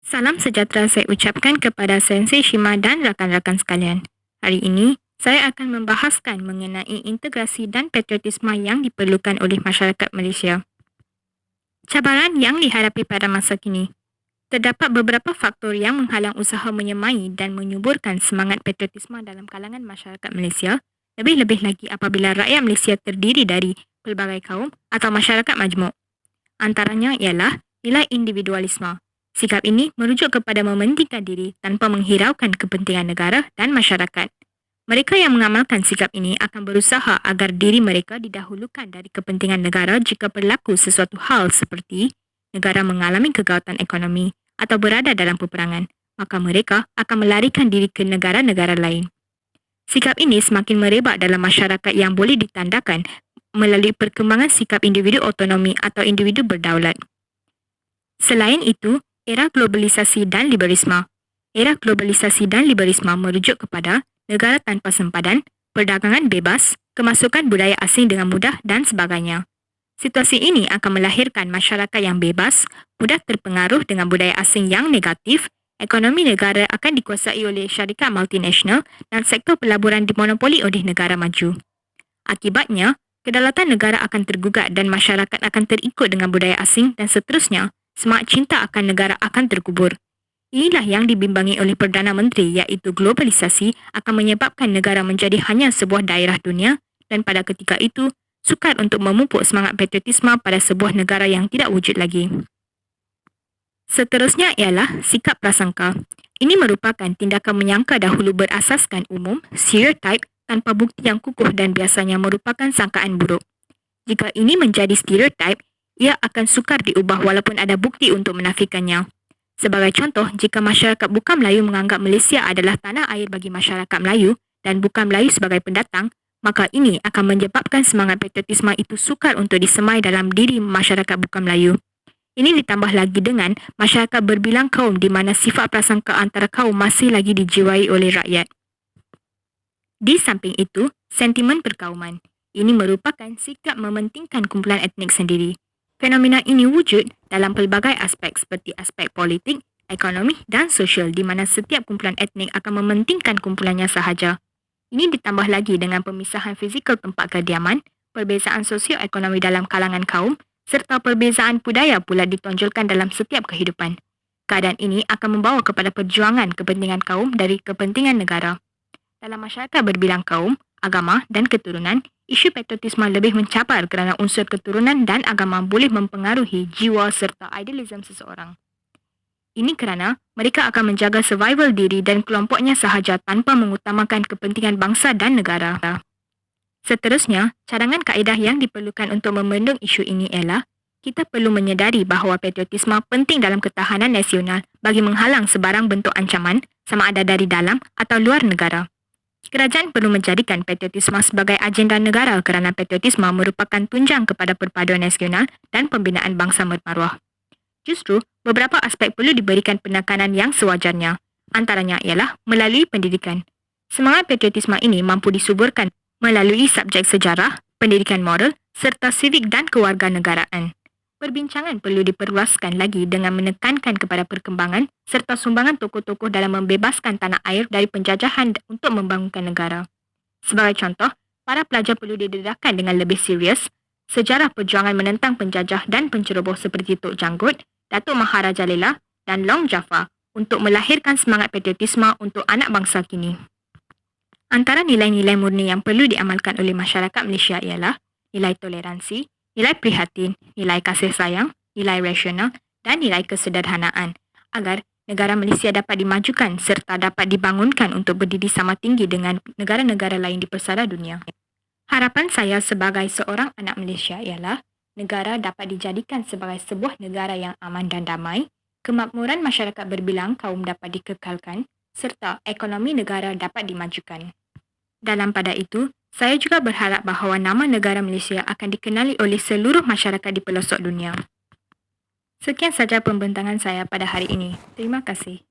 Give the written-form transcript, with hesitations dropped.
Salam sejahtera saya ucapkan kepada Sensei Shima dan rakan-rakan sekalian. Hari ini, saya akan membahaskan mengenai integrasi dan patriotisme yang diperlukan oleh masyarakat Malaysia. Cabaran yang dihadapi pada masa kini. Terdapat beberapa faktor yang menghalang usaha menyemai dan menyuburkan semangat patriotisme dalam kalangan masyarakat Malaysia, lebih-lebih lagi apabila rakyat Malaysia terdiri dari pelbagai kaum atau masyarakat majmuk. Antaranya ialah nilai individualisme. Sikap ini merujuk kepada mementingkan diri tanpa menghiraukan kepentingan negara dan masyarakat. Mereka yang mengamalkan sikap ini akan berusaha agar diri mereka didahulukan dari kepentingan negara jika berlaku sesuatu hal seperti negara mengalami kegawatan ekonomi atau berada dalam peperangan, maka mereka akan melarikan diri ke negara-negara lain. Sikap ini semakin merebak dalam masyarakat yang boleh ditandakan melalui perkembangan sikap individu otonomi atau individu berdaulat. Selain itu, era globalisasi dan liberalisme. Era globalisasi dan liberalisme merujuk kepada negara tanpa sempadan, perdagangan bebas, kemasukan budaya asing dengan mudah dan sebagainya. Situasi ini akan melahirkan masyarakat yang bebas, mudah terpengaruh dengan budaya asing yang negatif, ekonomi negara akan dikuasai oleh syarikat multinasional dan sektor pelaburan dimonopoli oleh negara maju. Akibatnya, kedaulatan negara akan tergugat dan masyarakat akan terikut dengan budaya asing dan seterusnya, semangat cinta akan negara akan terkubur. Inilah yang dibimbangi oleh Perdana Menteri iaitu globalisasi akan menyebabkan negara menjadi hanya sebuah daerah dunia dan pada ketika itu, sukar untuk memupuk semangat patriotisme pada sebuah negara yang tidak wujud lagi. Seterusnya ialah sikap prasangka. Ini merupakan tindakan menyangka dahulu berasaskan umum, stereotip tanpa bukti yang kukuh dan biasanya merupakan sangkaan buruk. Jika ini menjadi stereotip, ia akan sukar diubah walaupun ada bukti untuk menafikannya. Sebagai contoh, jika masyarakat bukan Melayu menganggap Malaysia adalah tanah air bagi masyarakat Melayu dan bukan Melayu sebagai pendatang, maka ini akan menyebabkan semangat patriotisme itu sukar untuk disemai dalam diri masyarakat bukan Melayu. Ini ditambah lagi dengan masyarakat berbilang kaum di mana sifat prasangka antara kaum masih lagi dijiwai oleh rakyat. Di samping itu, sentimen perkauman. Ini merupakan sikap mementingkan kumpulan etnik sendiri. Fenomena ini wujud dalam pelbagai aspek seperti aspek politik, ekonomi dan sosial di mana setiap kumpulan etnik akan mementingkan kumpulannya sahaja. Ini ditambah lagi dengan pemisahan fizikal tempat kediaman, perbezaan sosioekonomi dalam kalangan kaum, serta perbezaan budaya pula ditonjolkan dalam setiap kehidupan. Keadaan ini akan membawa kepada perjuangan kepentingan kaum dari kepentingan negara. Dalam masyarakat berbilang kaum, agama dan keturunan, isu patriotisme lebih mencabar kerana unsur keturunan dan agama boleh mempengaruhi jiwa serta idealisme seseorang. Ini kerana mereka akan menjaga survival diri dan kelompoknya sahaja tanpa mengutamakan kepentingan bangsa dan negara. Seterusnya, cadangan kaedah yang diperlukan untuk membendung isu ini ialah kita perlu menyedari bahawa patriotisme penting dalam ketahanan nasional bagi menghalang sebarang bentuk ancaman sama ada dari dalam atau luar negara. Kerajaan perlu menjadikan patriotisme sebagai agenda negara kerana patriotisme merupakan tunjang kepada perpaduan nasional dan pembinaan bangsa bermaruah. Justru, beberapa aspek perlu diberikan penekanan yang sewajarnya. Antaranya ialah melalui pendidikan. Semangat patriotisme ini mampu disuburkan melalui subjek sejarah, pendidikan moral serta sivik dan kewarganegaraan. Perbincangan perlu diperluaskan lagi dengan menekankan kepada perkembangan serta sumbangan tokoh-tokoh dalam membebaskan tanah air dari penjajahan untuk membangunkan negara. Sebagai contoh, para pelajar perlu didedahkan dengan lebih serius sejarah perjuangan menentang penjajah dan penceroboh seperti Tok Janggut, Datuk Maharaja Lela dan Long Jafar untuk melahirkan semangat patriotisme untuk anak bangsa kini. Antara nilai-nilai murni yang perlu diamalkan oleh masyarakat Malaysia ialah nilai toleransi, nilai prihatin, nilai kasih sayang, nilai rasional dan nilai kesederhanaan agar negara Malaysia dapat dimajukan serta dapat dibangunkan untuk berdiri sama tinggi dengan negara-negara lain di persada dunia. Harapan saya sebagai seorang anak Malaysia ialah negara dapat dijadikan sebagai sebuah negara yang aman dan damai, kemakmuran masyarakat berbilang kaum dapat dikekalkan serta ekonomi negara dapat dimajukan. Dalam pada itu, saya juga berharap bahawa nama negara Malaysia akan dikenali oleh seluruh masyarakat di pelosok dunia. Sekian saja pembentangan saya pada hari ini. Terima kasih.